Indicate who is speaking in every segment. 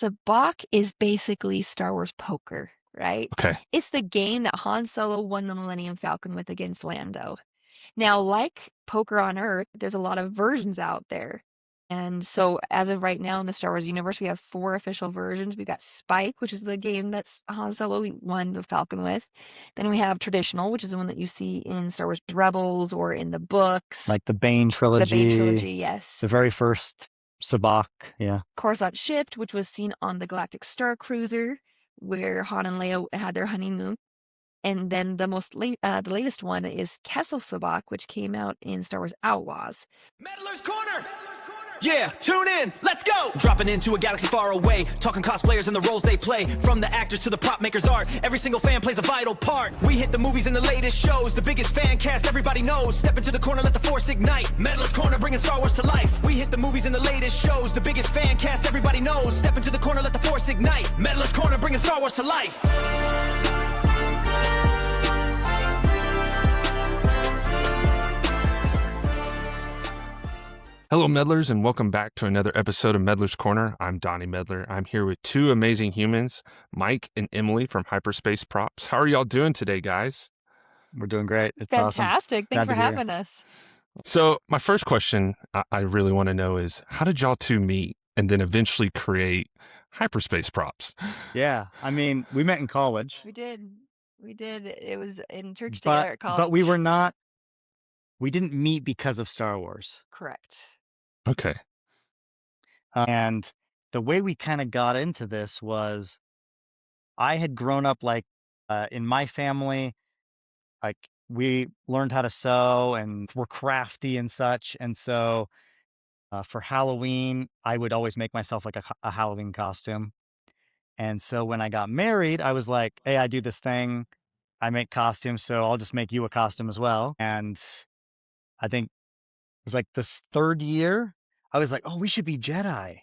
Speaker 1: Sabacc is basically Star Wars poker, right?
Speaker 2: Okay.
Speaker 1: It's the game that Han Solo won the Millennium Falcon with against Lando. Now, like Poker on Earth, there's a lot of versions out there. And so, as of right now in the Star Wars universe, we have four official versions. We've got Spike, which is the game that's Han Solo won the Falcon with. Then we have Traditional, which is the one that you see in Star Wars Rebels or in the books.
Speaker 3: Like the Bane
Speaker 1: The Bane
Speaker 3: trilogy,
Speaker 1: trilogy, yes.
Speaker 3: the very first Sabacc, yeah.
Speaker 1: Coruscant Shift, which was seen on the Galactic Star Cruiser, where Han and Leia had their honeymoon. And then the latest one is Kessel Sabacc, which came out in Star Wars Outlaws.
Speaker 4: Meddler's Corner! Yeah, tune in, let's go! Dropping into a galaxy far away, talking cosplayers and the roles they play. From the actors to the prop makers' art, every single fan plays a vital part. We hit the movies and the latest shows, the biggest fan cast everybody knows. Step into the corner, let the force ignite. Meddler's Corner, bringing Star Wars to life. We hit the movies and the latest shows, the biggest fan cast everybody knows. Step into the corner, let the force ignite. Meddler's Corner, bringing Star Wars to life.
Speaker 2: Hello, Meddlers, and welcome back to another episode of Meddler's Corner. I'm Donny Meddler. I'm here with two amazing humans, Mike and Emily from Hyperspace Props. How are y'all doing today, guys?
Speaker 3: We're doing great. It's awesome.
Speaker 1: Fantastic. Thanks
Speaker 3: Glad
Speaker 1: for
Speaker 3: to be here.
Speaker 1: having us.
Speaker 2: So my first question I really want to know is, how did y'all two meet and then eventually create Hyperspace Props?
Speaker 3: Yeah, I mean, we met in college,
Speaker 1: We did. It was in church together at college.
Speaker 3: but we didn't meet because of Star Wars.
Speaker 1: Correct.
Speaker 2: Okay.
Speaker 3: And the way we kind of got into this was I had grown up in my family, like we learned how to sew and we're crafty and such. And so for Halloween, I would always make myself like a Halloween costume. And so when I got married, I was like, hey, I do this thing. I make costumes, so I'll just make you a costume as well. And I think it was like this third year, I was like, oh, we should be Jedi.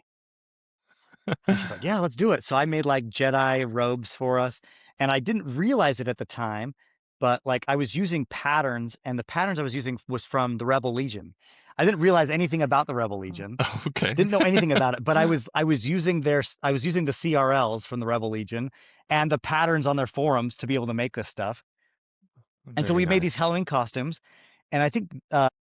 Speaker 3: And she's like, yeah, let's do it. So I made like Jedi robes for us. And I didn't realize it at the time, but like I was using patterns, and the patterns I was using was from the Rebel Legion. I didn't realize anything about the Rebel Legion.
Speaker 2: Okay.
Speaker 3: Didn't know anything about it, but I was using the CRLs from the Rebel Legion and the patterns on their forums to be able to make this stuff. And so we made these Halloween costumes. And I think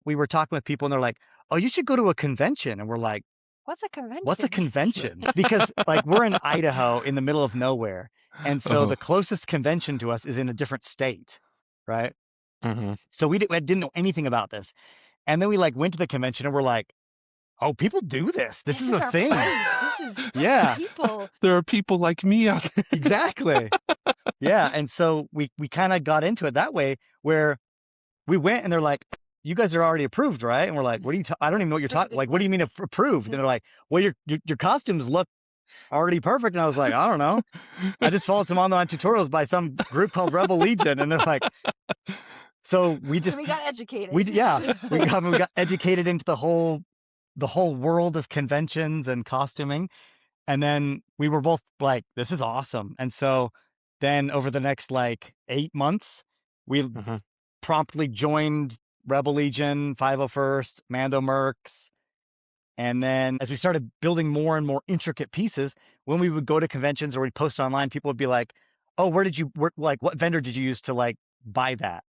Speaker 3: we were talking with people and they're like, oh, you should go to a convention. And we're like,
Speaker 1: What's a convention?
Speaker 3: what's a convention? Because like we're in Idaho in the middle of nowhere. And so the closest convention to us is in a different state. Right.
Speaker 2: Mm-hmm.
Speaker 3: So we didn't know anything about this. And then we like went to the convention and we're like, oh, people do this. This is a thing.
Speaker 1: This is
Speaker 3: Yeah.
Speaker 1: people.
Speaker 2: There are people like me out there.
Speaker 3: Exactly. Yeah. And so we kind of got into it that way, where we went and they're like, you guys are already approved, right? And we're like, what are you I don't even know what you're talking. Like, what do you mean approved? And they're like, well, your costumes look already perfect. And I was like, I don't know. I just followed some online tutorials by some group called Rebel Legion. And they're like, so we
Speaker 1: got educated.
Speaker 3: we got educated into the whole world of conventions and costuming. And then we were both like, this is awesome. And so then over the next like 8 months, we promptly joined Rebel Legion, 501st, Mando Mercs. And then as we started building more and more intricate pieces, when we would go to conventions or we'd post online, people would be like, oh, what vendor did you use to like buy that?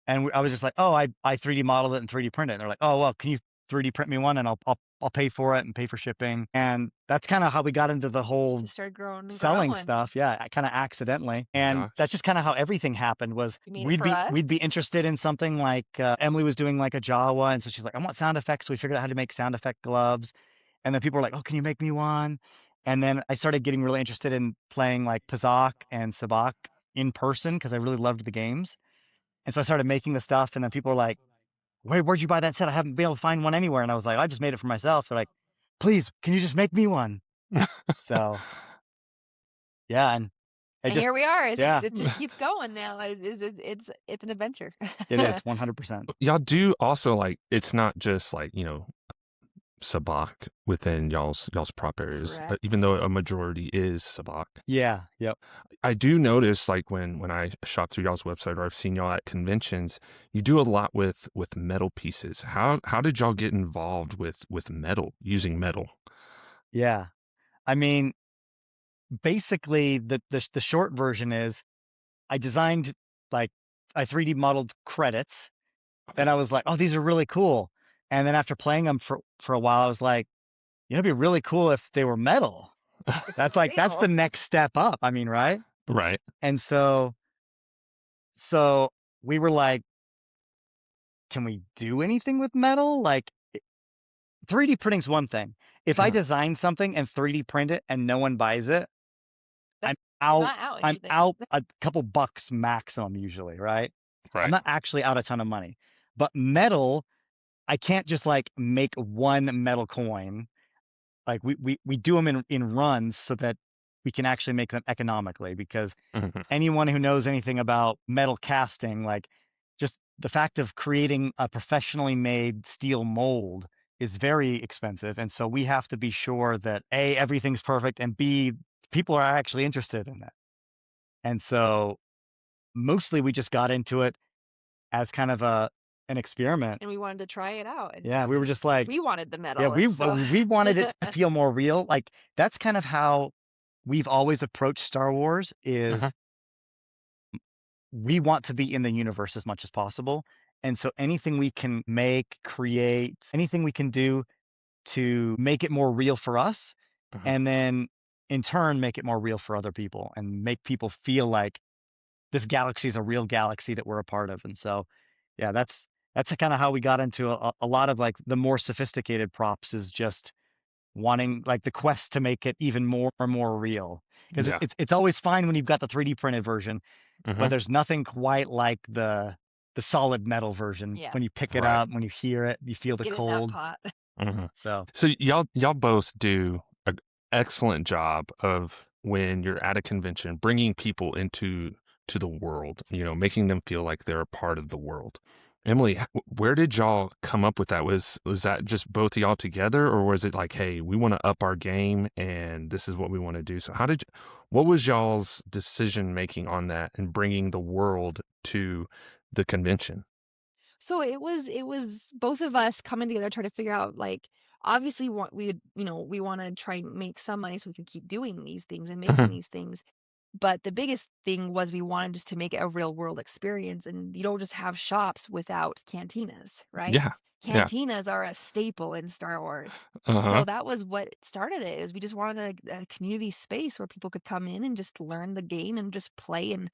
Speaker 3: And I was just like, oh, I 3D modeled it and 3D printed it. And they're like, oh, well, can you 3D print me one and I'll pay for it and pay for shipping. And that's kind of how we got into the whole
Speaker 1: Just started growing and
Speaker 3: selling
Speaker 1: growing.
Speaker 3: stuff. Yeah, kind of accidentally. And that's just kind of how everything happened. Was we'd be interested in something like Emily was doing like a Jawa, and so she's like, I want sound effects. So we figured out how to make sound effect gloves. And then people were like, oh, can you make me one? And then I started getting really interested in playing like Pazak and Sabacc in person because I really loved the games. And so I started making the stuff, and then people were like, where'd you buy that set? I haven't been able to find one anywhere. And I was like, I just made it for myself. They're like, please, can you just make me one? So, yeah. And
Speaker 1: here we are. It
Speaker 3: Yeah.
Speaker 1: just keeps going now. It's an adventure.
Speaker 3: It is 100%.
Speaker 2: Y'all do also like, it's not just like, Sabacc within y'all's prop areas, even though a majority is Sabacc.
Speaker 3: Yeah. Yep.
Speaker 2: I do notice like when I shop through y'all's website or I've seen y'all at conventions, you do a lot with metal pieces. How did y'all get involved with metal, using metal?
Speaker 3: Yeah. I mean, basically the short version is I designed like I 3D modeled credits. Then I was like, oh, these are really cool. And then after playing them for a while, I was like, it'd be really cool if they were metal. That's the next step up. I mean, right?
Speaker 2: Right.
Speaker 3: And so we were like, can we do anything with metal? Like 3D printing's one thing. If I design something and 3D print it and no one buys it, I'm out.
Speaker 1: Not out
Speaker 3: I'm
Speaker 1: anything.
Speaker 3: out a couple bucks maximum usually, right? I'm
Speaker 2: Right.
Speaker 3: not actually out a ton of money. But metal, I can't just like make one metal coin. Like we do them in runs so that we can actually make them economically, because
Speaker 2: Mhm.
Speaker 3: anyone who knows anything about metal casting, like just the fact of creating a professionally made steel mold is very expensive. And so we have to be sure that A, everything's perfect, and B, people are actually interested in it. And so mostly we just got into it as kind of an experiment.
Speaker 1: And we wanted to try it out. And
Speaker 3: Yeah, we were just like,
Speaker 1: we wanted the metal.
Speaker 3: yeah,
Speaker 1: and so
Speaker 3: we wanted it to feel more real. Like that's kind of how we've always approached Star Wars is
Speaker 2: Uh-huh.
Speaker 3: we want to be in the universe as much as possible. And so anything we can make, create, anything we can do to make it more real for us,
Speaker 2: Uh-huh.
Speaker 3: and then in turn make it more real for other people and make people feel like this galaxy is a real galaxy that we're a part of. And so, yeah, that's kind of how we got into a lot of like the more sophisticated props, is just wanting like the quest to make it even more and more real. Because
Speaker 2: Yeah.
Speaker 3: it's always fine when you've got the 3D printed version, but there's nothing quite like the solid metal version.
Speaker 1: Yeah.
Speaker 3: When you pick it
Speaker 2: Right.
Speaker 3: up, when you hear it, you feel the
Speaker 1: get in that
Speaker 3: cold.
Speaker 1: pot.
Speaker 3: So
Speaker 2: So y'all both do an excellent job of, when you're at a convention, bringing people into the world, making them feel like they're a part of the world. Emily, where did y'all come up with that? Was that just both of y'all together, or was it like, hey, we want to up our game and this is what we want to do? So what was y'all's decision making on that and bringing the world to the convention?
Speaker 1: So it was both of us coming together trying to figure out, like, obviously we want to try and make some money so we can keep doing these things and making these things. But the biggest thing was we wanted just to make it a real world experience, and you don't just have shops without cantinas, right?
Speaker 2: Yeah. Yeah.
Speaker 1: Cantinas are a staple in Star Wars.
Speaker 2: Uh-huh.
Speaker 1: So that was what started it, is we just wanted a community space where people could come in and just learn the game and just play and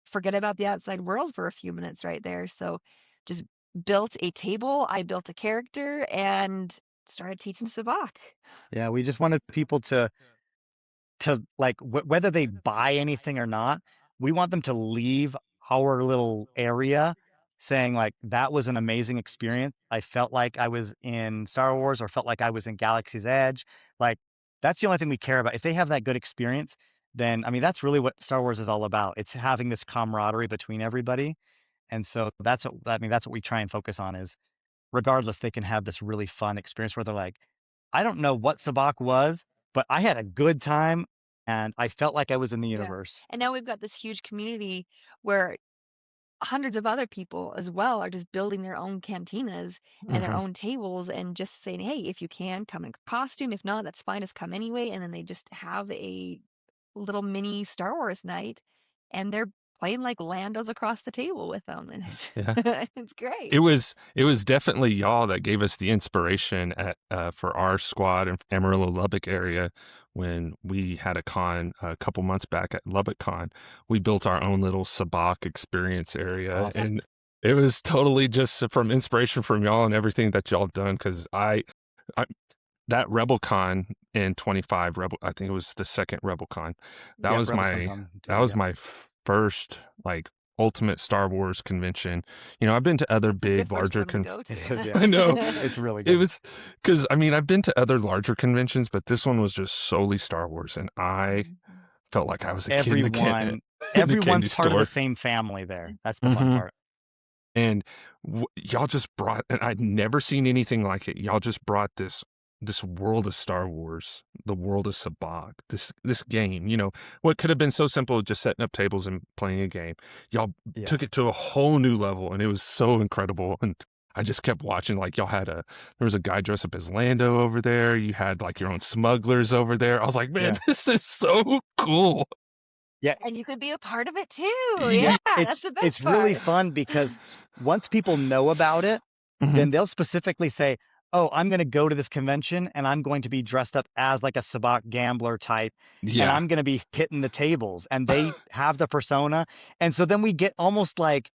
Speaker 1: forget about the outside world for a few minutes right there. So just built a table, I built a character, and started teaching Sabak.
Speaker 3: yeah, we just wanted people to like whether they buy anything or not, we want them to leave our little area saying like, that was an amazing experience. I felt like I was in Star Wars, or felt like I was in Galaxy's Edge. Like that's the only thing we care about. If they have that good experience, then I mean that's really what Star Wars is all about. It's having this camaraderie between everybody. And so that's what we try and focus on, is regardless, they can have this really fun experience where they're like, I don't know what Sabak was, but I had a good time and I felt like I was in the
Speaker 1: Yeah.
Speaker 3: universe.
Speaker 1: And now we've got this huge community where hundreds of other people as well are just building their own cantinas and their own tables, and just saying, hey, if you can, come in costume. If not, that's fine, just come anyway. And then they just have a little mini Star Wars night, and they're playing like Landos across the table with them. And
Speaker 2: Yeah.
Speaker 1: it's great.
Speaker 2: It was definitely y'all that gave us the inspiration for our squad in Amarillo, Lubbock area. When we had a con a couple months back at Lubbock Con, we built our own little Sabak experience area,
Speaker 3: Awesome.
Speaker 2: and it was totally just from inspiration from y'all and everything that y'all done. Because that RebelCon in 25, I think it was the second RebelCon. That
Speaker 3: Yeah,
Speaker 2: was
Speaker 3: Rebels
Speaker 2: my
Speaker 3: Con too,
Speaker 2: that was
Speaker 3: yeah.
Speaker 2: my first like ultimate Star Wars convention. I've been to other
Speaker 1: That's a good
Speaker 2: big,
Speaker 1: first
Speaker 2: larger
Speaker 1: one to go to.
Speaker 3: It is, yeah.
Speaker 2: I know.
Speaker 3: It's really
Speaker 2: It
Speaker 3: good.
Speaker 2: was because I've been to other larger conventions, but this one was just solely Star Wars, and I felt like I was a kid in the candy
Speaker 3: Everyone's part of the
Speaker 2: store.
Speaker 3: same family there. That's the fun part.
Speaker 2: And y'all just brought, and I'd never seen anything like it. Y'all just brought this world of Star Wars, the world of Sabak, this game. What could have been so simple as just setting up tables and playing a game. Y'all
Speaker 3: Yeah.
Speaker 2: took it to a whole new level, and it was so incredible. And I just kept watching. Like y'all had there was a guy dressed up as Lando over there. You had like your own smugglers over there. I was like, man,
Speaker 3: Yeah.
Speaker 2: this is so cool.
Speaker 3: Yeah.
Speaker 1: And you could be a part of it too.
Speaker 2: Yeah.
Speaker 1: Yeah, that's the best
Speaker 3: It's really
Speaker 1: part.
Speaker 3: fun because once people know about it,
Speaker 2: Mhm.
Speaker 3: then they'll specifically say, oh, I'm going to go to this convention and I'm going to be dressed up as like a sabacc gambler type. And
Speaker 2: Yeah.
Speaker 3: I'm going to be hitting the tables, and they have the persona. And so then we get almost like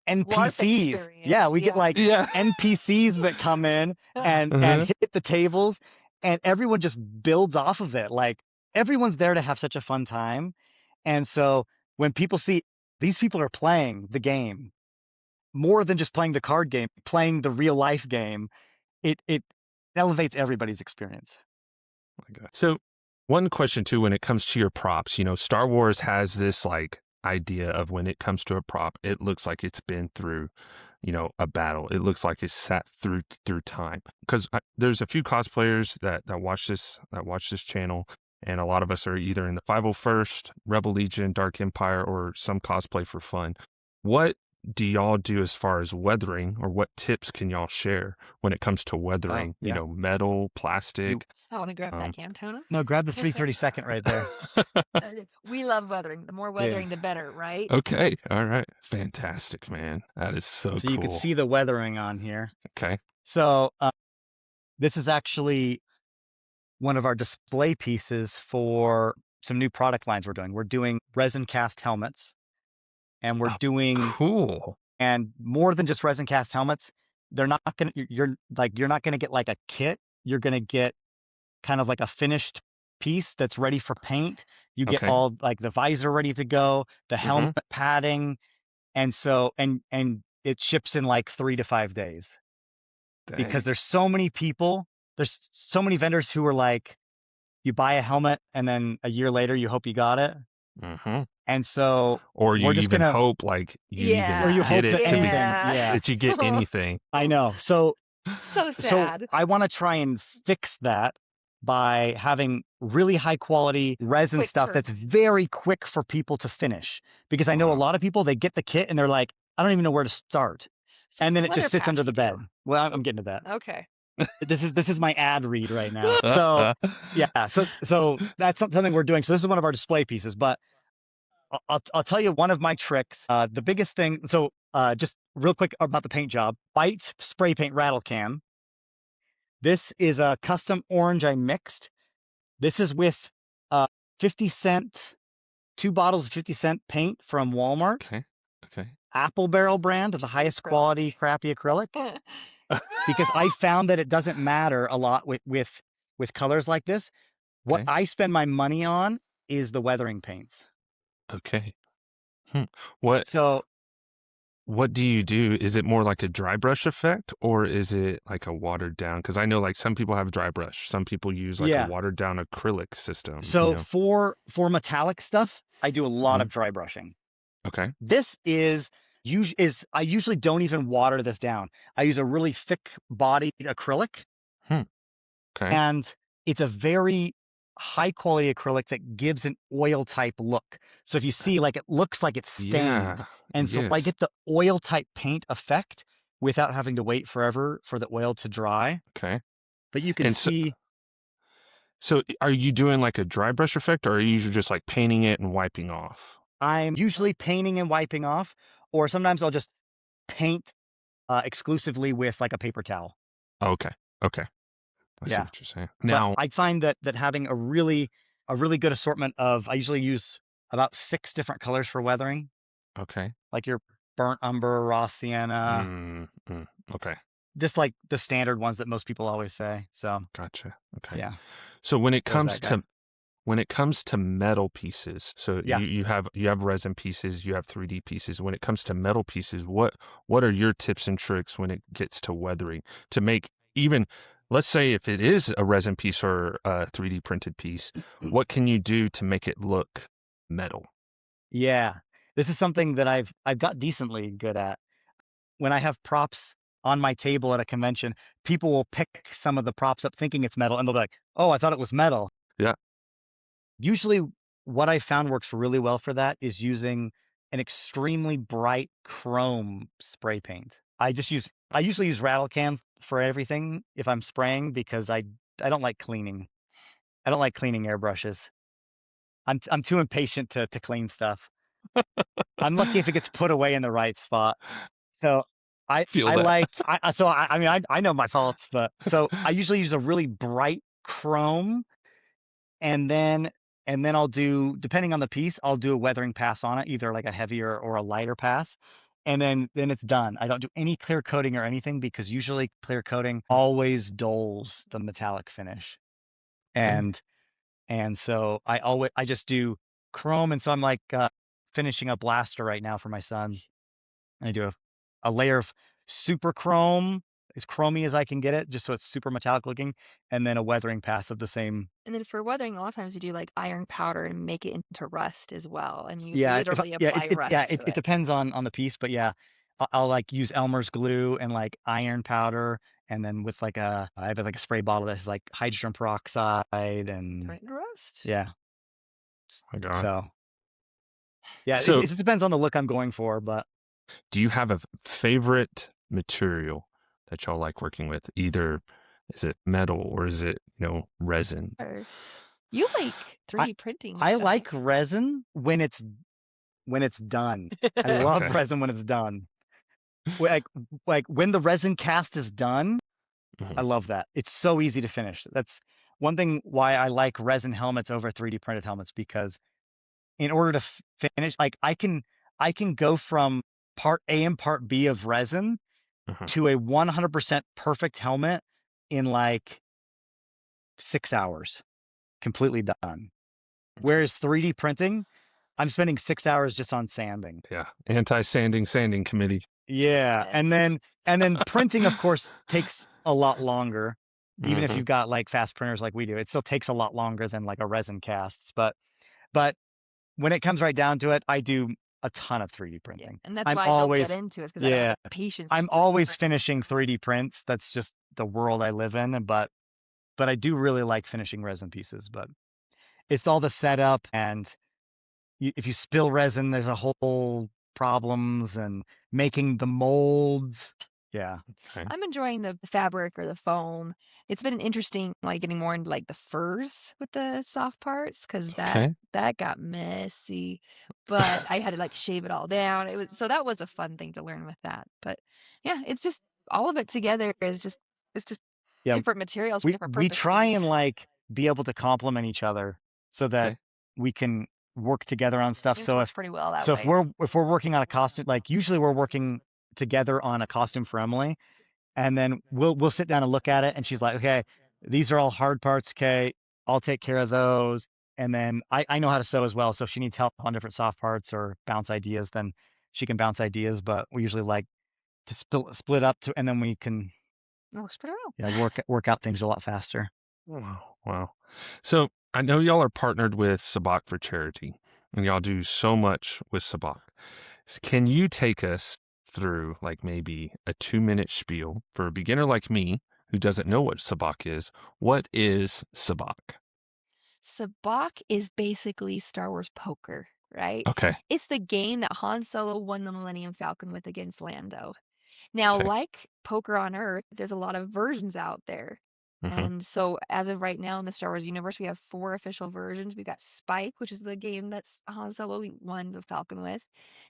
Speaker 1: LARP
Speaker 3: NPCs. Yeah,
Speaker 1: experience.
Speaker 3: we get
Speaker 1: Yeah.
Speaker 3: like
Speaker 2: Yeah.
Speaker 3: NPCs that come in and
Speaker 2: Uh-huh.
Speaker 3: hit the tables, and everyone just builds off of it. Like everyone's there to have such a fun time. And so when people see these people are playing the game more than just playing the card game, playing the real life game, it elevates everybody's experience.
Speaker 2: My God. So one question too, when it comes to your props, Star Wars has this like idea of when it comes to a prop, it looks like it's been through, a battle. It looks like it's sat through time. Because there's a few cosplayers that watch this channel, and a lot of us are either in the 501st, Rebel Legion, Dark Empire, or some cosplay for fun. What do y'all do as far as weathering, or what tips can y'all share when it comes to weathering,
Speaker 3: yeah.
Speaker 2: Metal, plastic?
Speaker 1: I want to grab that cam, Tona.
Speaker 3: No, grab the 332nd right there.
Speaker 1: We love weathering. The more weathering, the better, right?
Speaker 2: Okay. All right. Fantastic, man. That is so cool.
Speaker 3: You can see the weathering on here.
Speaker 2: Okay.
Speaker 3: So this is actually one of our display pieces for some new product lines we're doing. We're doing resin cast helmets, and we're doing
Speaker 2: cool.
Speaker 3: And more than just resin cast helmets. They're not gonna you're not gonna get like a kit. You're gonna get kind of like a finished piece that's ready for paint. You get
Speaker 2: Okay.
Speaker 3: all like the visor ready to go, the helmet padding, and so and it ships in like 3 to 5 days. Because there's so many people, there's so many vendors who are like, you buy a helmet and then a year later you hope you got it.
Speaker 2: Mm-hmm.
Speaker 3: And so
Speaker 2: Or you
Speaker 3: we're just
Speaker 2: even
Speaker 3: gonna
Speaker 2: hope like you
Speaker 1: Yeah.
Speaker 3: or you
Speaker 2: even
Speaker 3: hope
Speaker 2: get
Speaker 3: that
Speaker 2: it to be
Speaker 3: anything, yeah.
Speaker 2: that you get anything.
Speaker 3: I know. So
Speaker 1: So sad.
Speaker 3: I want to try and fix that by having really high quality resin
Speaker 1: Quick
Speaker 3: stuff
Speaker 1: turn.
Speaker 3: that's very quick for people to finish. Because I know a
Speaker 2: Wow.
Speaker 3: lot of people, they get the kit and they're like, I don't even know where to start. And then it just sits under the bed. Well, I'm getting to that.
Speaker 1: Okay.
Speaker 3: This is my ad read right now. So yeah, so that's something we're doing. So this is one of our display pieces, but I'll tell you one of my tricks. The biggest thing. So just real quick about the paint job. Bite spray paint rattle can. This is a custom orange I mixed. This is with 50-cent, 2 bottles of 50-cent paint from Walmart.
Speaker 2: Okay.
Speaker 3: Apple Barrel brand, the highest quality crappy acrylic. Because I found that it doesn't matter a lot with colors like this. What I spend my money on is the weathering paints.
Speaker 2: Okay. What do you do? Is it more like a dry brush effect, or is it like a watered down? Because I know like some people have dry brush. Some people use like a watered down acrylic system.
Speaker 3: So for metallic stuff, I do a lot of dry brushing.
Speaker 2: Okay.
Speaker 3: This I usually don't even water this down. I use a really thick bodied acrylic.
Speaker 2: Okay.
Speaker 3: And it's a very high quality acrylic that gives an oil type look. So if you see, like, it looks like it's stained.
Speaker 2: Yeah.
Speaker 3: And so I get the oil type paint effect without having to wait forever for the oil to dry.
Speaker 2: Okay.
Speaker 3: But you can see.
Speaker 2: So are you doing like a dry brush effect, or are you usually just like painting it and wiping off?
Speaker 3: I'm usually painting and wiping off, or sometimes I'll just paint exclusively with like a paper towel.
Speaker 2: Okay. I see what you're saying.
Speaker 3: Now, but I find that having a really good assortment of, I usually use about 6 different colors for weathering.
Speaker 2: Okay.
Speaker 3: Like your burnt umber, raw sienna.
Speaker 2: Okay.
Speaker 3: Just like the standard ones that most people always say. So
Speaker 2: gotcha. Okay.
Speaker 3: Yeah.
Speaker 2: So when it comes to metal pieces, so you have resin pieces, you have 3D pieces. When it comes to metal pieces, what are your tips and tricks when it gets to weathering to make even, let's say if it is a resin piece or a 3D printed piece, what can you do to make it look metal?
Speaker 3: Yeah. This is something that I've got decently good at. When I have props on my table at a convention, people will pick some of the props up thinking it's metal, and they'll be like, oh, I thought it was metal.
Speaker 2: Yeah.
Speaker 3: Usually what I found works really well for that is using an extremely bright chrome spray paint. I usually use rattle cans for everything if I'm spraying because I don't like cleaning. I don't like cleaning airbrushes. I'm too impatient to clean stuff. I'm lucky if it gets put away in the right spot. So
Speaker 2: Feel
Speaker 3: I
Speaker 2: that.
Speaker 3: like I mean I know my faults, but so I usually use a really bright chrome, and then I'll do, depending on the piece, I'll do a weathering pass on it, either like a heavier or a lighter pass. And then it's done. I don't do any clear coating or anything because usually clear coating always dulls the metallic finish.
Speaker 2: Okay.
Speaker 3: And so I just do chrome, and so I'm like finishing a blaster right now for my son. I do a layer of super chrome, as chromy as I can get it, just so it's super metallic looking, and then a weathering pass of the same.
Speaker 1: And then for weathering, a lot of times you do like iron powder and make it into rust as well, and you
Speaker 3: Yeah,
Speaker 1: literally apply rust to
Speaker 3: it
Speaker 1: it.
Speaker 3: depends on the piece, but yeah, I'll like use Elmer's glue and like iron powder, and then with like I have like a spray bottle that has like hydrogen peroxide,
Speaker 1: Turn
Speaker 3: and
Speaker 1: it into rust.
Speaker 3: yeah,
Speaker 2: Oh my God.
Speaker 3: so yeah,
Speaker 2: So,
Speaker 3: it just depends on the look I'm going for, but
Speaker 2: do you have a favorite material that y'all like working with? Either is it metal or is it, resin?
Speaker 1: Of course. You like
Speaker 3: I
Speaker 1: 3D printing
Speaker 3: I
Speaker 1: stuff.
Speaker 3: like resin when it's done. I love
Speaker 2: Okay.
Speaker 3: resin when it's done. Like when the resin cast is done, I
Speaker 2: Mhm.
Speaker 3: love that. It's so easy to finish. That's one thing why I like resin helmets over 3D printed helmets, because in order to finish, like I can go from part A and part B of resin
Speaker 2: Uh-huh.
Speaker 3: to a 100% perfect helmet in like 6 hours, completely done.
Speaker 2: Okay.
Speaker 3: Whereas 3D printing, I'm spending 6 hours just on sanding.
Speaker 2: Yeah. Sanding committee.
Speaker 3: Yeah,
Speaker 1: Yes.
Speaker 3: and then printing, of course, takes a lot longer. Even if
Speaker 2: Mm-hmm.
Speaker 3: you've got like fast printers like we do, it still takes a lot longer than like a resin casts. But when it comes right down to it, I do a ton of 3D
Speaker 1: Yeah.
Speaker 3: printing.
Speaker 1: And that's
Speaker 3: I'm
Speaker 1: why I don't get
Speaker 3: always
Speaker 1: into it, because I don't have
Speaker 3: Yeah,
Speaker 1: the patience to
Speaker 3: I'm always finishing 3D prints. That's just the world I live in. But I do really like finishing resin pieces. But it's all the setup, and if you spill resin, there's a whole problems and making the molds. Yeah.
Speaker 2: Okay.
Speaker 1: I'm enjoying the fabric or the foam. It's been interesting, like getting more into like the furs with the soft parts, because
Speaker 2: Okay.
Speaker 1: that got messy. But I had to like shave it all down. That was a fun thing to learn with that. But yeah, it's just all of it together is just it's just
Speaker 3: Yeah.
Speaker 1: different materials for different
Speaker 3: We try and
Speaker 1: purposes.
Speaker 3: like be able to complement each other so that
Speaker 2: Okay.
Speaker 3: we can work together on stuff.
Speaker 1: Seems to work pretty well that
Speaker 3: So if
Speaker 1: way.
Speaker 3: we're working on a costume, like usually we're working together on a costume for Emily, and then we'll sit down and look at it, and she's like, okay, these are all hard parts. Okay, I'll take care of those. And then I know how to sew as well. So if she needs help on different soft parts or bounce ideas, then she can bounce ideas. But we usually like to split up to, and then we can,
Speaker 1: It works pretty well.
Speaker 3: yeah, work out things a lot faster.
Speaker 2: Wow. Wow. So I know y'all are partnered with Sabak for charity, and y'all do so much with Sabak. So can you take us through like maybe a 2-minute spiel for a beginner like me who doesn't know what Sabak is? What is Sabak?
Speaker 1: Sabacc is basically Star Wars poker, right?
Speaker 2: Okay.
Speaker 1: It's the game that Han Solo won the Millennium Falcon with against Lando. Now,
Speaker 2: Okay.
Speaker 1: like poker on Earth, there's a lot of versions out there.
Speaker 2: Mm-hmm.
Speaker 1: And so, as of right now in the Star Wars universe, we have 4 official versions. We've got Spike, which is the game that's Han Solo won the Falcon with.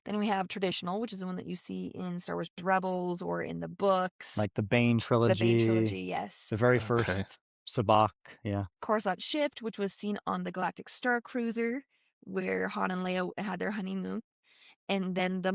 Speaker 1: Then we have Traditional, which is the one that you see in Star Wars Rebels or in the books.
Speaker 3: Like the Bane
Speaker 1: The Bane
Speaker 3: trilogy,
Speaker 1: trilogy, yes.
Speaker 3: the very
Speaker 2: Okay.
Speaker 3: first Sabacc. Yeah.
Speaker 1: Coruscant Shift, which was seen on the Galactic Star Cruiser, where Han and Leia had their honeymoon. And then the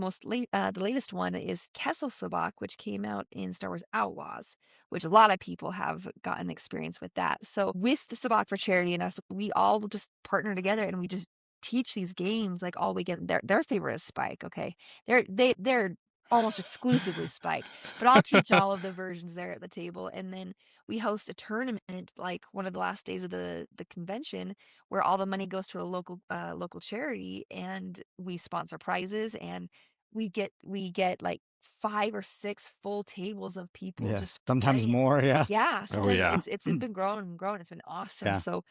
Speaker 1: latest one is Kessel Sabacc, which came out in Star Wars Outlaws, which a lot of people have gotten experience with that. So with the Sabacc for Charity and us, we all just partner together and we just teach these games like all weekend. Their favorite is Spike. Okay, they're almost exclusively Spike, but I'll teach all of the versions there at the table, and then we host a tournament like one of the last days of the convention where all the money goes to a local charity, and we sponsor prizes, and we get like 5 or 6 full tables of people
Speaker 3: Yeah.
Speaker 1: just
Speaker 3: Sometimes
Speaker 1: playing.
Speaker 3: more. Yeah.
Speaker 1: Yeah,
Speaker 2: Oh
Speaker 1: sometimes
Speaker 2: yeah.
Speaker 1: it's been growing and growing. It's been awesome.
Speaker 3: Yeah.
Speaker 1: So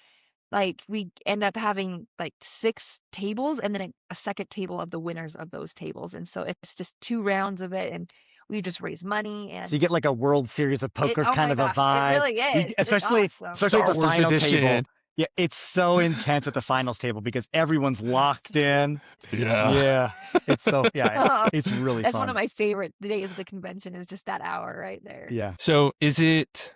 Speaker 1: like we end up having like 6 tables and then a second table of the winners of those tables. And so it's just 2 rounds of it, and we just raise money,
Speaker 3: So
Speaker 1: and
Speaker 3: you get like a World Series of Poker
Speaker 1: oh
Speaker 3: kind
Speaker 1: my
Speaker 3: of a
Speaker 1: gosh, it
Speaker 3: vibe.
Speaker 1: really is. It's
Speaker 3: Especially
Speaker 1: awesome.
Speaker 3: at
Speaker 2: Star
Speaker 3: the
Speaker 2: Wars
Speaker 3: final
Speaker 2: edition.
Speaker 3: table. Yeah, it's so intense at the finals table because everyone's locked in.
Speaker 2: Yeah.
Speaker 3: Yeah, it's it's really
Speaker 1: That's
Speaker 3: fun.
Speaker 1: one of my favorite days of the convention, is just that hour right there.
Speaker 3: Yeah.
Speaker 2: So is it?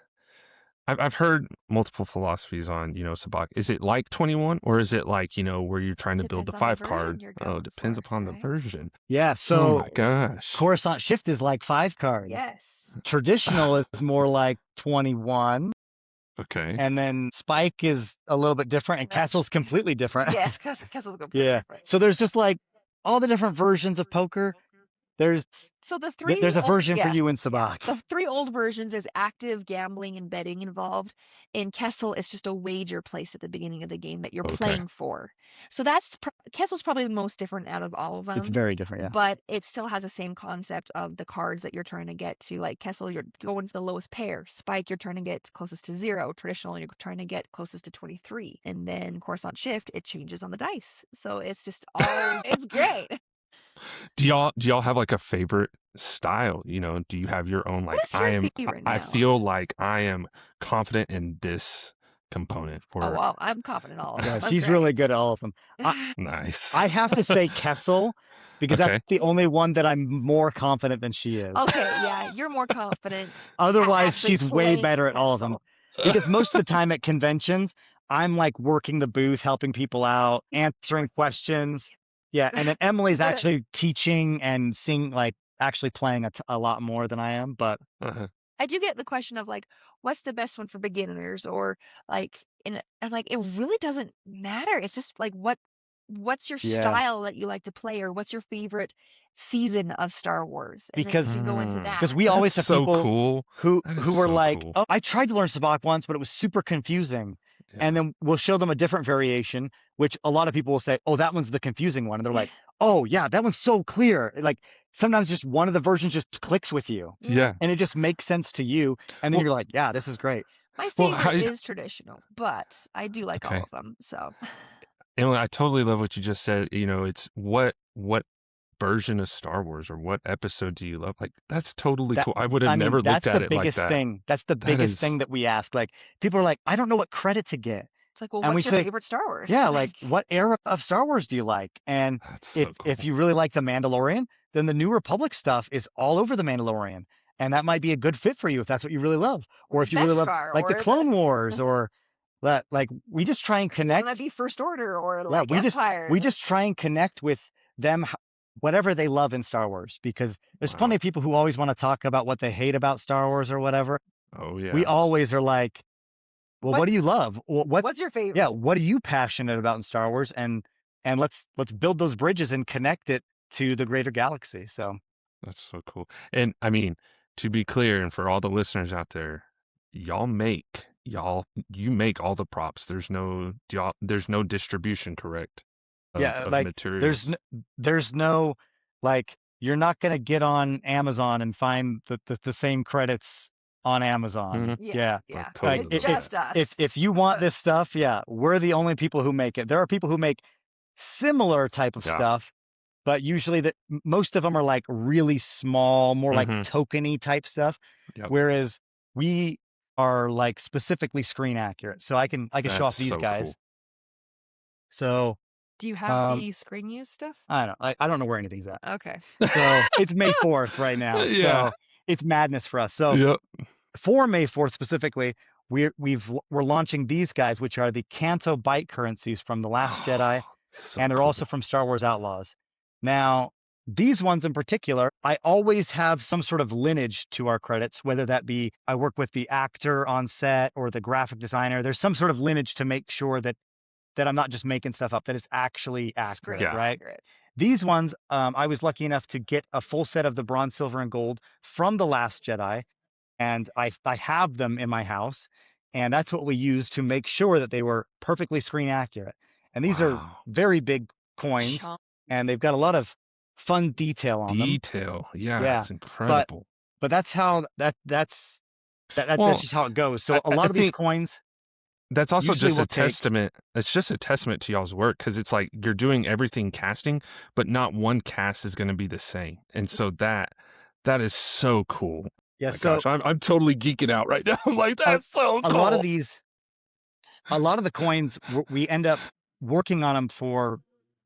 Speaker 2: I've heard multiple philosophies on, Sabacc. Is it like 21, or is it like, where you're trying to build the
Speaker 1: Depends on the
Speaker 2: 5
Speaker 1: version
Speaker 2: card?
Speaker 1: you're
Speaker 2: Oh,
Speaker 1: going
Speaker 2: it depends
Speaker 1: for,
Speaker 2: upon the
Speaker 1: right?
Speaker 2: version.
Speaker 3: Yeah.
Speaker 2: Oh
Speaker 3: So
Speaker 2: my gosh.
Speaker 3: Coruscant Shift is like 5 card.
Speaker 1: Yes.
Speaker 3: Traditional is more like 21.
Speaker 2: Okay.
Speaker 3: And then Spike is a little bit different, and
Speaker 1: No.
Speaker 3: Castle's completely different.
Speaker 1: Yes, Castle's completely
Speaker 3: Yeah.
Speaker 1: different.
Speaker 3: So there's just like all the different versions of poker. There's a version for you in Sabacc.
Speaker 1: The 3 old versions, there's active gambling and betting involved. In Kessel, it's just a wager placed at the beginning of the game that you're playing for. So Kessel's probably the most different out of all of them.
Speaker 3: It's very different, yeah.
Speaker 1: But it still has the same concept of the cards that you're trying to get to. Like Kessel, you're going for the lowest pair. Spike, you're trying to get closest to 0. Traditional, you're trying to get closest to 23. And then Coruscant Shift, it changes on the dice. So it's just all, it's great.
Speaker 2: Do y'all have like a favorite style? Do you have your own, like,
Speaker 1: What's your favorite
Speaker 2: I
Speaker 1: now?
Speaker 2: feel like I am confident in this component?
Speaker 1: Oh, well, I'm confident in all of them.
Speaker 3: Yeah, she's really good at all of them.
Speaker 2: Nice.
Speaker 3: I have to say Kessel, because
Speaker 2: Okay.
Speaker 3: that's the only one that I'm more confident than she is.
Speaker 1: Okay, yeah, you're more confident.
Speaker 3: Otherwise,
Speaker 1: actually
Speaker 3: she's way
Speaker 1: playing
Speaker 3: better at all of them.
Speaker 1: Kessel.
Speaker 3: Because most of the time at conventions, I'm like working the booth, helping people out, answering questions. Yeah, and then Emily's actually teaching and actually playing a lot more than I am. But
Speaker 2: Uh-huh.
Speaker 1: I do get the question of like, what's the best one for beginners, or like, and I'm like, it really doesn't matter. It's just like what's your style that you like to play, or what's your favorite season of Star Wars? And
Speaker 3: Because
Speaker 1: then you go into that.
Speaker 3: because we always
Speaker 2: That's
Speaker 3: have
Speaker 2: so
Speaker 3: people
Speaker 2: cool.
Speaker 3: who
Speaker 2: That is
Speaker 3: were
Speaker 2: so
Speaker 3: like,
Speaker 2: cool.
Speaker 3: oh, I tried to learn Sabacc once, but it was super confusing.
Speaker 2: Yeah.
Speaker 3: And then we'll show them a different variation, which a lot of people will say, oh, that one's the confusing one. And they're like, oh, yeah, that one's so clear. Like sometimes just one of the versions just clicks with you.
Speaker 2: Yeah.
Speaker 3: And it just makes sense to you. And then you're like, yeah, this is great.
Speaker 1: My
Speaker 2: Well,
Speaker 1: favorite is traditional, but I do like all of them. So
Speaker 2: Emily, I totally love what you just said. It's what version of Star Wars or what episode do you love? Like, that's totally cool. I would have never looked at it like that.
Speaker 3: That's the biggest thing that we ask. Like people are like, I don't know what credit to get.
Speaker 1: it's like, well,
Speaker 3: And
Speaker 1: what's
Speaker 3: we
Speaker 1: your
Speaker 3: say,
Speaker 1: favorite Star Wars?
Speaker 3: Yeah, like what era of Star Wars do you like? And
Speaker 2: That's so cool.
Speaker 3: if you really like The Mandalorian, then the New Republic stuff is all over The Mandalorian. And that might be a good fit for you if that's what you really love. Or if you really love like the Clone Wars or that, like we just try and connect.
Speaker 1: That'd be First Order or like
Speaker 3: Empire. We just try and connect with them, whatever they love in Star Wars, because there's plenty of people who always want to talk about what they hate about Star Wars or whatever.
Speaker 2: Oh yeah.
Speaker 3: We always are like, well, what do you love?
Speaker 1: What's your favorite?
Speaker 3: Yeah, what are you passionate about in Star Wars? And let's build those bridges and connect it to the greater galaxy. So
Speaker 2: that's so cool. And I mean, to be clear, and for all the listeners out there, you make all the props. There's no distribution, correct? Of
Speaker 3: like
Speaker 2: materials.
Speaker 3: there's no like you're not gonna get on Amazon and find the same credits on Amazon.
Speaker 2: Mhm.
Speaker 1: Yeah.
Speaker 2: Totally.
Speaker 1: It's just us.
Speaker 3: If you want this stuff, we're the only people who make it. There are people who make similar type of stuff, but usually most of them are like really small, more like tokeny type stuff.
Speaker 2: Yep.
Speaker 3: Whereas we are like specifically screen accurate. So I can show off these
Speaker 2: so
Speaker 3: guys.
Speaker 2: Cool.
Speaker 3: So
Speaker 1: do you have the screen use stuff?
Speaker 3: I don't know where anything's at.
Speaker 1: Okay.
Speaker 3: So it's May 4th right now.
Speaker 2: Yeah.
Speaker 3: So it's madness for us. So for May 4th specifically, we're launching these guys, which are the Canto Byte currencies from The Last Jedi, and they're also from Star Wars Outlaws. Now, these ones in particular, I always have some sort of lineage to our credits, whether that be I work with the actor on set or the graphic designer. There's some sort of lineage to make sure that I'm not just making stuff up, that it's actually accurate, right?
Speaker 1: Accurate.
Speaker 3: These ones, I was lucky enough to get a full set of the bronze, silver, and gold from The Last Jedi, and I have them in my house, and that's what we used to make sure that they were perfectly screen accurate. And these are very big coins, and they've got a lot of fun detail on them.
Speaker 2: Yeah, it's incredible.
Speaker 3: But that's how that's just how it goes. So a lot of these coins.
Speaker 2: That's also just a testament. It's just a testament to y'all's work, because it's like you're doing everything casting, but not one cast is going to be the same. And so That is so cool.
Speaker 3: Yeah.
Speaker 2: My
Speaker 3: So
Speaker 2: gosh, I'm totally geeking out right now. I'm like, that's so
Speaker 3: a
Speaker 2: cool.
Speaker 3: lot of the coins, we end up working on them for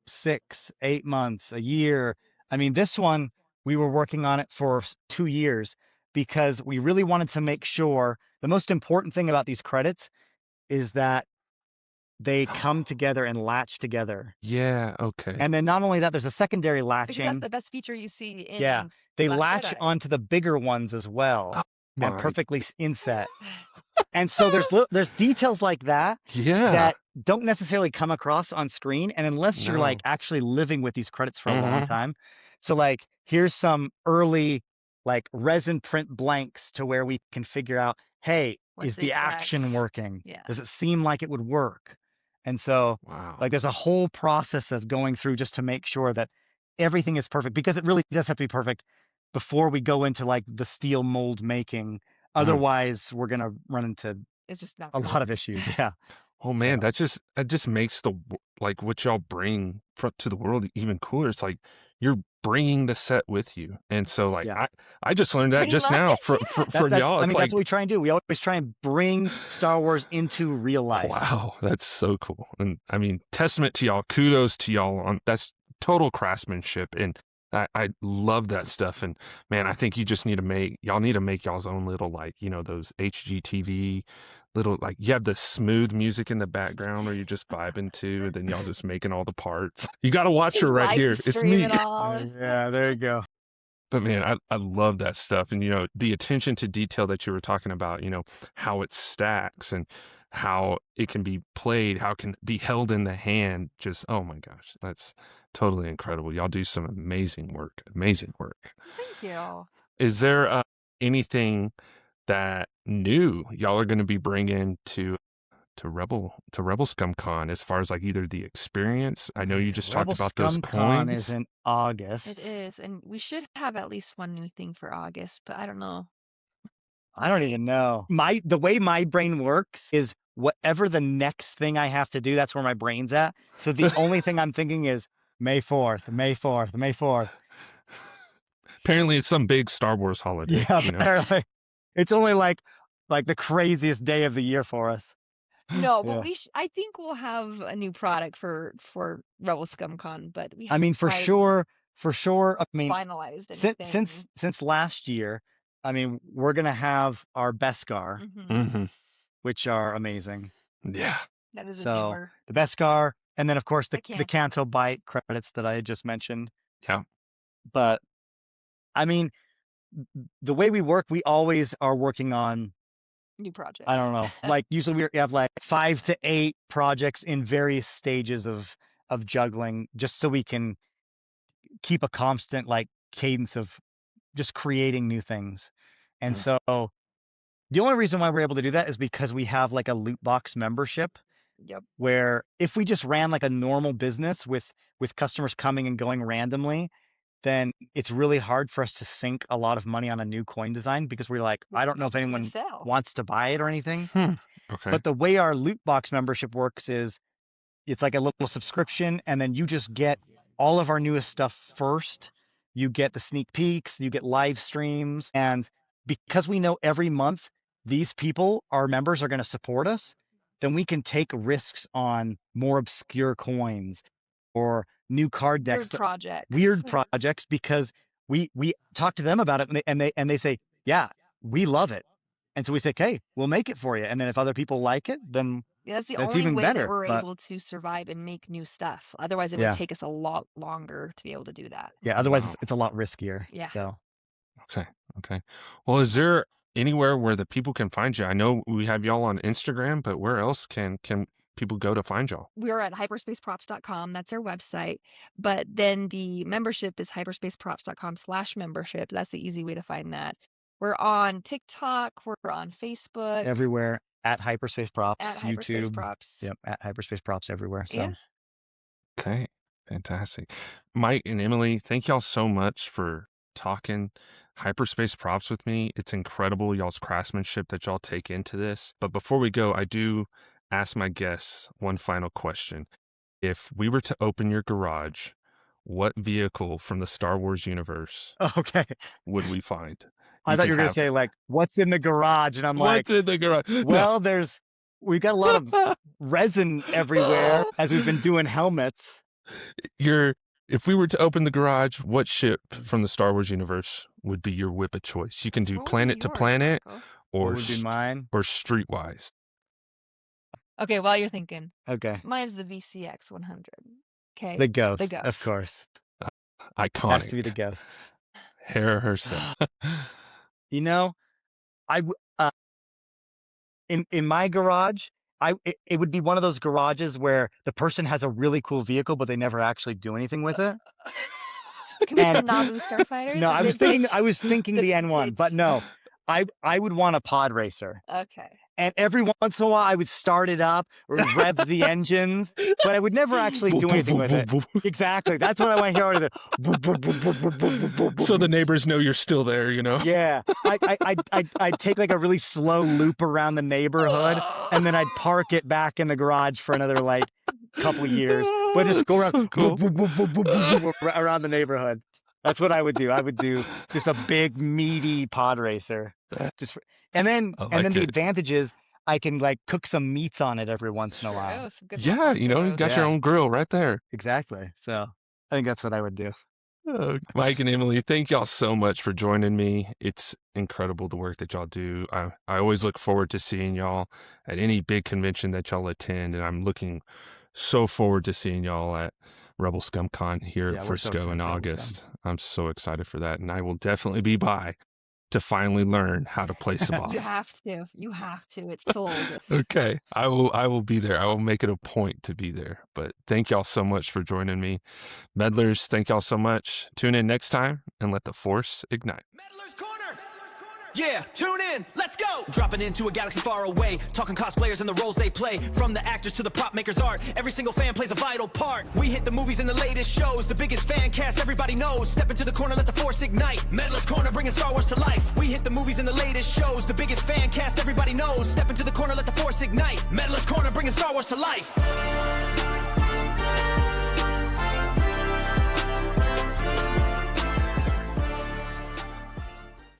Speaker 3: 6, 8 months, a year. I mean, this one, we were working on it for 2 years because we really wanted to make sure the most important thing about these credits is that they come together and latch together.
Speaker 2: Yeah, okay.
Speaker 3: And then not only that, there's a secondary
Speaker 1: Because that's
Speaker 3: latching.
Speaker 1: the best feature you see in
Speaker 3: Yeah, they
Speaker 1: Last
Speaker 3: latch
Speaker 1: Jedi.
Speaker 3: onto the bigger ones as well
Speaker 2: Oh
Speaker 3: and
Speaker 2: my
Speaker 3: perfectly inset. And so there's details like that
Speaker 2: yeah.
Speaker 3: that don't necessarily come across on screen. And unless you're like
Speaker 2: No.
Speaker 3: actually living with these credits for a long
Speaker 2: Mhm.
Speaker 3: time. So like, here's some early like resin print blanks to where we can figure out, hey,
Speaker 1: What's
Speaker 3: is
Speaker 1: the
Speaker 3: the action
Speaker 1: exact-
Speaker 3: working?
Speaker 1: Yeah.
Speaker 3: Does it seem like it would work? And so
Speaker 2: Wow.
Speaker 3: like there's a whole process of going through just to make sure that everything is perfect, because it really does have to be perfect before we go into like the steel mold making. Otherwise, we're going to run into
Speaker 1: It's just not
Speaker 3: a
Speaker 1: good.
Speaker 3: lot of issues. Yeah.
Speaker 2: Oh man,
Speaker 3: So.
Speaker 2: that just makes like what y'all bring to the world even cooler. It's like you're bringing the set with you, and so like
Speaker 3: Yeah.
Speaker 2: I just learned that
Speaker 1: Pretty
Speaker 2: just now
Speaker 1: much, yeah.
Speaker 2: from y'all.
Speaker 3: I
Speaker 2: It's
Speaker 3: mean,
Speaker 2: like
Speaker 3: that's what we try and do. We always try and bring Star Wars into real life.
Speaker 2: wow, that's so cool. And I mean, testament to y'all. Kudos to y'all on that's total craftsmanship, and I love that stuff. And man, I think you just need to make y'all's own little like those HGTV little like you have the smooth music in the background or you're just vibing to, and then y'all just making all the parts. You got to watch her right
Speaker 1: Live
Speaker 2: here. It's
Speaker 1: stream
Speaker 2: me.
Speaker 1: it all.
Speaker 3: Yeah, there you go.
Speaker 2: But man, I love that stuff. And, the attention to detail that you were talking about, how it stacks and how it can be played, how it can be held in the hand. Just, oh my gosh, that's totally incredible. Y'all do some amazing work. Amazing work.
Speaker 1: Thank you.
Speaker 2: Is there anything that new y'all are going to be bringing to Rebel Scum Con as far as like either the experience? I know you just
Speaker 3: Rebel
Speaker 2: talked about those
Speaker 3: Scum Con
Speaker 2: coins.
Speaker 3: is in August.
Speaker 1: It is, and we should have at least one new thing for August, but I don't know.
Speaker 3: I don't even know. The way my brain works is whatever the next thing I have to do, that's where my brain's at. So the only thing I'm thinking is May 4th, May 4th, May 4th.
Speaker 2: Apparently it's some big Star Wars holiday.
Speaker 3: Yeah, apparently. It's only like the craziest day of the year for us.
Speaker 1: No, but
Speaker 3: Yeah.
Speaker 1: I think we'll have a new product for Rebel Scum Con, but we
Speaker 3: I mean,
Speaker 1: haven't
Speaker 3: for
Speaker 1: quite
Speaker 3: sure. I mean,
Speaker 1: finalized anything.
Speaker 3: since last year, I mean, we're gonna have our Beskar,
Speaker 2: Mm-hmm.
Speaker 3: which are amazing.
Speaker 2: Yeah.
Speaker 1: That is a
Speaker 3: So
Speaker 1: newer.
Speaker 3: the Beskar, and then of course the
Speaker 1: Canto.
Speaker 3: Canto Bite credits that I had just mentioned.
Speaker 2: Yeah.
Speaker 3: But I mean, the way we work, we always are working on
Speaker 1: New projects.
Speaker 3: I don't know. Like usually we have like 5 to 8 projects in various stages of juggling, just so we can keep a constant like cadence of just creating new things. And so the only reason why we're able to do that is because we have like a loot box membership.
Speaker 1: Yep.
Speaker 3: Where if we just ran like a normal business with customers coming and going randomly, then it's really hard for us to sink a lot of money on a new coin design, because we're like, I don't know if anyone
Speaker 1: sell.
Speaker 3: wants to buy it or anything.
Speaker 2: Okay.
Speaker 3: But the way our loot box membership works is it's like a little subscription, and then you just get all of our newest stuff first. You get the sneak peeks, you get live streams, and because we know every month these people, our members, are going to support us, then we can take risks on more obscure coins or new card decks, weird projects, because we talk to them about it, and they say, yeah, we love it. And so we say, okay, we'll make it for you. And then if other people like it, then
Speaker 1: that's the
Speaker 3: that's
Speaker 1: only
Speaker 3: even
Speaker 1: way
Speaker 3: better.
Speaker 1: that we're able to survive and make new stuff. Otherwise, it would take us a lot longer to be able to do that.
Speaker 3: Yeah, otherwise it's a lot riskier.
Speaker 1: Yeah.
Speaker 3: So.
Speaker 2: Okay. Well, is there anywhere where the people can find you? I know we have y'all on Instagram, but where else can people go to find y'all?
Speaker 1: We're at hyperspaceprops.com. That's our website. But then the membership is hyperspaceprops.com/membership. That's the easy way to find that. We're on TikTok. We're on Facebook.
Speaker 3: Everywhere at Hyperspace Props.
Speaker 1: At
Speaker 3: YouTube.
Speaker 1: Hyperspace Props.
Speaker 3: Yep, at Hyperspace Props everywhere. So.
Speaker 1: Yeah.
Speaker 2: Okay. Fantastic. Mike and Emily, thank y'all so much for talking Hyperspace Props with me. It's incredible, y'all's craftsmanship that y'all take into this. But before we go, I do ask my guests one final question. If we were to open your garage, what vehicle from the Star Wars universe
Speaker 3: Okay.
Speaker 2: would we find?
Speaker 3: I
Speaker 2: You
Speaker 3: thought
Speaker 2: can
Speaker 3: you were going to
Speaker 2: have
Speaker 3: say like, what's in the garage? And I'm like,
Speaker 2: what's in the garage? No.
Speaker 3: well, we've got a lot of resin everywhere as we've been doing helmets.
Speaker 2: If we were to open the garage, what ship from the Star Wars universe would be your whip of choice? You can do
Speaker 1: What would be
Speaker 2: planet to
Speaker 1: yours,
Speaker 2: planet
Speaker 1: Michael?
Speaker 2: or
Speaker 3: What would be mine?
Speaker 2: or streetwise.
Speaker 1: Okay, while you're thinking,
Speaker 3: Okay.
Speaker 1: mine's the VCX 100. Okay,
Speaker 3: The ghost,
Speaker 1: the ghost.
Speaker 3: of course.
Speaker 2: Iconic.
Speaker 3: Has to be the ghost.
Speaker 2: Hera herself.
Speaker 3: You know, in my garage, it would be one of those garages where the person has a really cool vehicle, but they never actually do anything with it.
Speaker 1: Can we the Naboo Starfighter?
Speaker 3: No, I was thinking the N1,
Speaker 1: vintage.
Speaker 3: but no, I would want a pod racer.
Speaker 1: Okay.
Speaker 3: And every once in a while, I would start it up or rev the engines, but I would never actually do anything with it. Exactly. That's what I want to hear out of it.
Speaker 2: So the neighbors know you're still there, you know?
Speaker 3: Yeah. I'd take like a really slow loop around the neighborhood, and then I'd park it back in the garage for another like couple of years. But just go around,
Speaker 2: so cool.
Speaker 3: around the neighborhood. That's what I would do. I would do just a big meaty pod racer. And then the advantage is I can like cook some meats on it every once in a while.
Speaker 1: Oh, some good
Speaker 2: Yeah, you know, you got your own grill right there.
Speaker 3: Exactly. So I think that's what I would do.
Speaker 2: Mike and Emily, thank y'all so much for joining me. It's incredible the work that y'all do. I always look forward to seeing y'all at any big convention that y'all attend, and I'm looking so forward to seeing y'all at Rebel Scum Con here at Frisco in August. I'm so excited for that, and I will definitely be by to finally learn how to play Sabacc.
Speaker 1: You have to. You have to. It's sold.
Speaker 2: Okay. I will be there. I will make it a point to be there. But thank y'all so much for joining me. Meddlers, thank y'all so much. Tune in next time and let the Force ignite.
Speaker 4: Meddler's Corner! Yeah, tune in, let's go! Dropping into a galaxy far away, talking cosplayers and the roles they play. From the actors to the prop makers' art, every single fan plays a vital part. We hit the movies and the latest shows, the biggest fan cast everybody knows. Step into the corner, let the Force ignite. Meddler's Corner, bringing Star Wars to life. We hit the movies and the latest shows, the biggest fan cast everybody knows. Step into the corner, let the Force ignite. Meddler's Corner, bringing Star Wars to life.